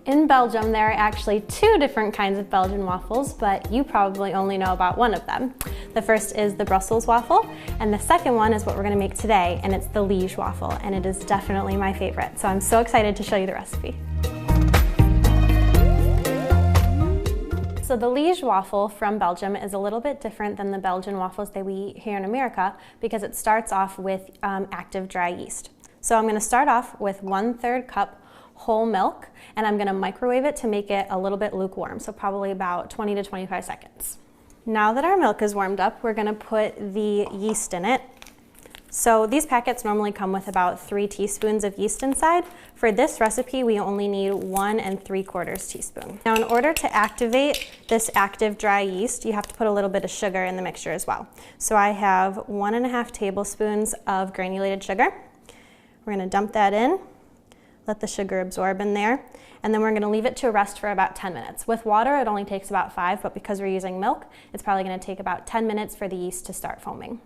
In Belgium, there are actually two different kinds of Belgian waffles, but you probably only know about one of them. The first is the Brussels waffle, and the second one is what we're gonna make today, and it's the Liege waffle, and it is definitely my favorite. So I'm so excited to show you the recipe. So the Liege waffle from Belgium is a little bit different than the Belgian waffles that we eat here in America because it starts off with active dry yeast. So I'm gonna start off with 1/3 cup whole milk, and I'm gonna microwave it to make it a little bit lukewarm, so probably about 20 to 25 seconds. Now that our milk is warmed up, we're gonna put the yeast in it. So these packets normally come with about 3 teaspoons of yeast inside. For this recipe, we only need 1 3/4 teaspoon. Now in order to activate this active dry yeast, you have to put a little bit of sugar in the mixture as well. So I have 1½ tablespoons of granulated sugar. We're gonna dump that in. Let the sugar absorb in there, and then we're gonna leave it to rest for about 10 minutes. With water, it only takes about 5, but because we're using milk, it's probably gonna take about 10 minutes for the yeast to start foaming.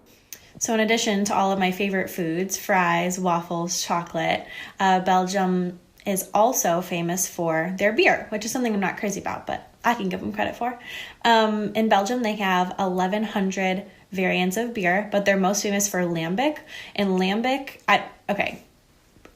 So in addition to all of my favorite foods, fries, waffles, chocolate, Belgium is also famous for their beer, which is something I'm not crazy about, but I can give them credit for. In Belgium, they have 1,100 variants of beer, but they're most famous for lambic. And lambic,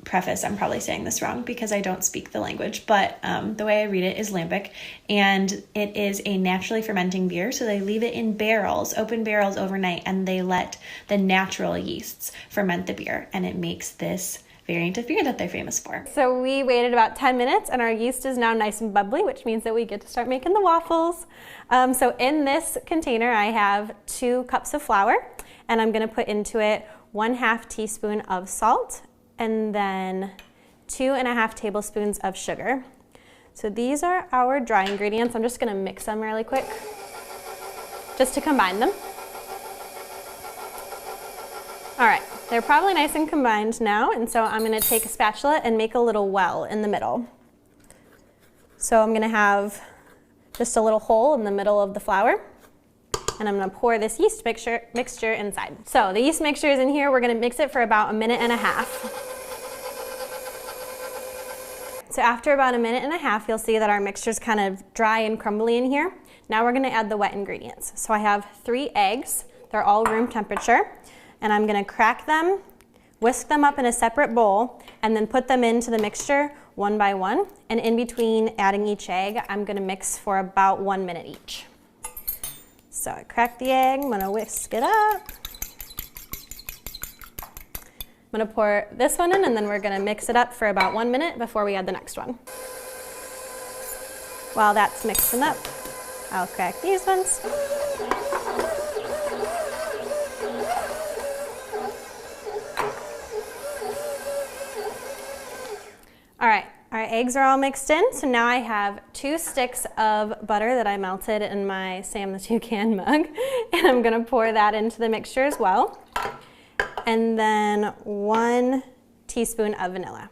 preface, I'm probably saying this wrong because I don't speak the language, but the way I read it is lambic, and it is a naturally fermenting beer. So they leave it in barrels, open barrels overnight, and they let the natural yeasts ferment the beer, and it makes this variant of beer that they're famous for. So we waited about 10 minutes and our yeast is now nice and bubbly, which means that we get to start making the waffles. So in this container, I have 2 cups of flour, and I'm gonna put into it 1/2 teaspoon of salt, and then 2½ tablespoons of sugar. So these are our dry ingredients. I'm just gonna mix them really quick, just to combine them. All right, they're probably nice and combined now, and so I'm gonna take a spatula and make a little well in the middle. So I'm gonna have just a little hole in the middle of the flour, and I'm gonna pour this yeast mixture inside. So the yeast mixture is in here. We're gonna mix it for about 1.5 minutes. So after about 1.5 minutes, you'll see that our mixture's kind of dry and crumbly in here. Now we're gonna add the wet ingredients. So I have 3 eggs. They're all room temperature, and I'm gonna crack them, whisk them up in a separate bowl, and then put them into the mixture one by one. And in between adding each egg, I'm gonna mix for about 1 minute each. So I crack the egg, I'm gonna whisk it up. I'm gonna pour this one in, and then we're gonna mix it up for about 1 minute before we add the next one. While that's mixing up, I'll crack these ones. All right, our eggs are all mixed in, so now I have 2 sticks of butter that I melted in my Sam the Toucan mug, and I'm gonna pour that into the mixture as well. And then 1 teaspoon of vanilla.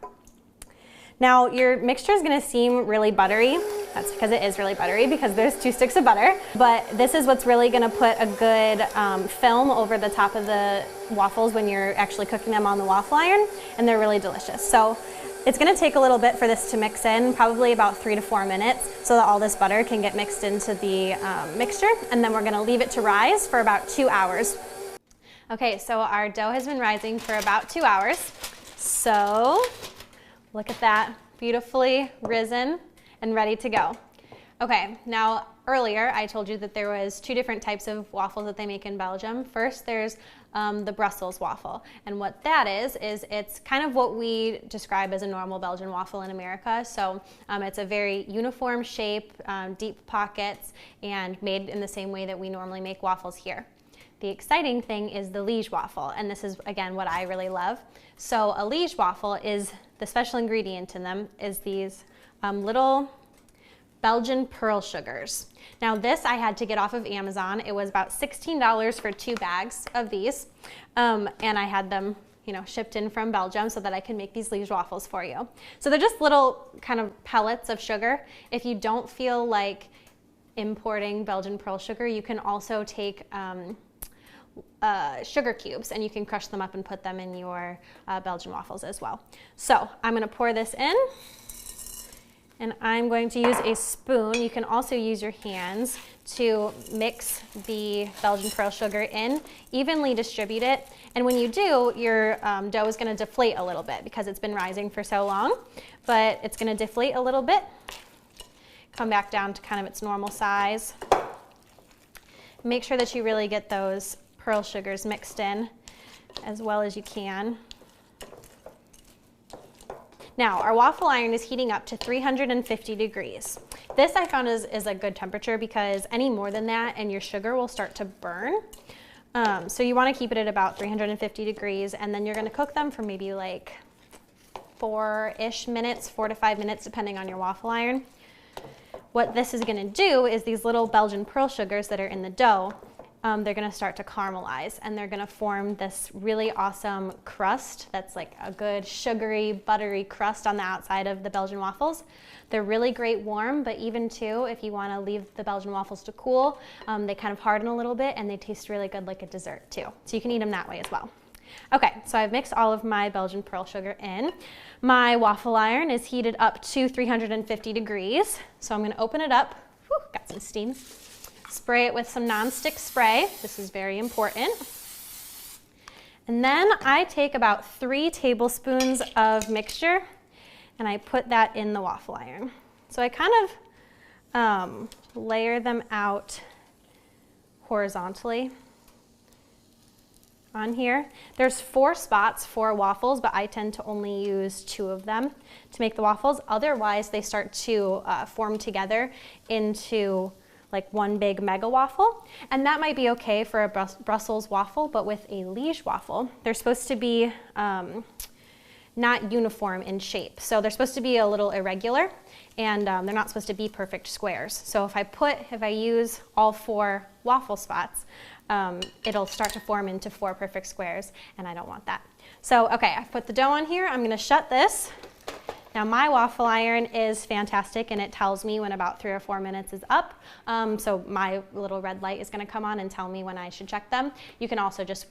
Now your mixture is gonna seem really buttery. That's because it is really buttery because there's 2 sticks of butter, but this is what's really gonna put a good film over the top of the waffles when you're actually cooking them on the waffle iron, and they're really delicious. So it's gonna take a little bit for this to mix in, probably about 3 to 4 minutes, so that all this butter can get mixed into the mixture, and then we're gonna leave it to rise for about 2 hours. Okay, so our dough has been rising for about 2 hours. So look at that, beautifully risen and ready to go. Okay, now earlier I told you that there was 2 different types of waffles that they make in Belgium. First, there's the Brussels waffle, and what that is it's kind of what we describe as a normal Belgian waffle in America. So it's a very uniform shape, deep pockets, and made in the same way that we normally make waffles here. The exciting thing is the Liege waffle, and this is, again, what I really love. So a Liege waffle is, the special ingredient in them is these little Belgian pearl sugars. Now this I had to get off of Amazon. It was about $16 for 2 bags of these, and I had them shipped in from Belgium so that I can make these Liege waffles for you. So they're just little kind of pellets of sugar. If you don't feel like importing Belgian pearl sugar, you can also take sugar cubes, and you can crush them up and put them in your Belgian waffles as well. So I'm going to pour this in, And I'm going to use a spoon. You can also use your hands to mix the Belgian pearl sugar in, evenly distribute it. And when you do, your dough is going to deflate a little bit because it's been rising for so long, but it's going to deflate a little bit, come back down to kind of its normal size. Make sure that you really get those pearl sugars mixed in as well as you can. Now, our waffle iron is heating up to 350 degrees. This I found is a good temperature because any more than that and your sugar will start to burn. So you want to keep it at about 350 degrees, and then you're going to cook them for maybe like 4-ish minutes, 4 to 5 minutes, depending on your waffle iron. What this is going to do is these little Belgian pearl sugars that are in the dough, they're going to start to caramelize, and they're going to form this really awesome crust that's like a good sugary, buttery crust on the outside of the Belgian waffles. They're really great warm, but even too, if you want to leave the Belgian waffles to cool, they kind of harden a little bit and they taste really good like a dessert too. So you can eat them that way as well. Okay, so I've mixed all of my Belgian pearl sugar in. My waffle iron is heated up to 350 degrees. So I'm going to open it up. Whew, got some steam. Spray it with some nonstick spray. This is very important. And then I take about 3 tablespoons of mixture and I put that in the waffle iron. So I kind of layer them out horizontally on here. There's 4 spots for waffles, but I tend to only use 2 of them to make the waffles. Otherwise, they start to form together into like one big mega waffle. And that might be okay for a Brussels waffle, but with a Liege waffle, they're supposed to be not uniform in shape. So they're supposed to be a little irregular, and they're not supposed to be perfect squares. So if I use all 4 waffle spots, it'll start to form into 4 perfect squares, and I don't want that. So, okay, I've put the dough on here. I'm gonna shut this. Now my waffle iron is fantastic, and it tells me when about 3 or 4 minutes is up. So my little red light is gonna come on and tell me when I should check them. You can also just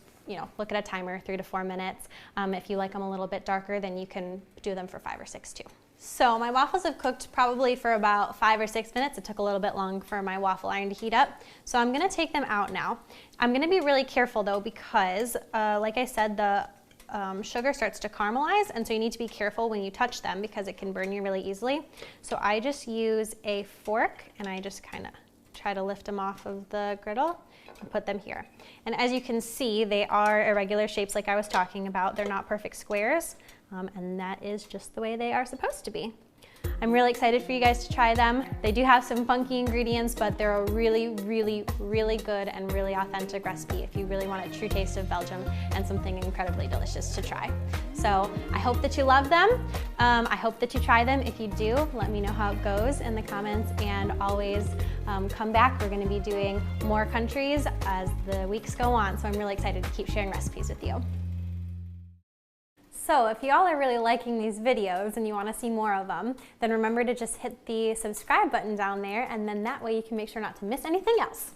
look at a timer, 3 to 4 minutes. If you like them a little bit darker, then you can do them for 5 or 6 too. So my waffles have cooked probably for about 5 or 6 minutes. It took a little bit long for my waffle iron to heat up. So I'm gonna take them out now. I'm gonna be really careful though because, like I said, the sugar starts to caramelize, and so you need to be careful when you touch them because it can burn you really easily. So I just use a fork and I just kind of try to lift them off of the griddle and put them here. And as you can see, they are irregular shapes like I was talking about. They're not perfect squares, and that is just the way they are supposed to be. I'm really excited for you guys to try them. They do have some funky ingredients, but they're a really, really, really good and really authentic recipe if you really want a true taste of Belgium and something incredibly delicious to try. So I hope that you love them. I hope that you try them. If you do, let me know how it goes in the comments, and always come back. We're going to be doing more countries as the weeks go on, so I'm really excited to keep sharing recipes with you. So if y'all are really liking these videos and you want to see more of them, then remember to just hit the subscribe button down there, and then that way you can make sure not to miss anything else.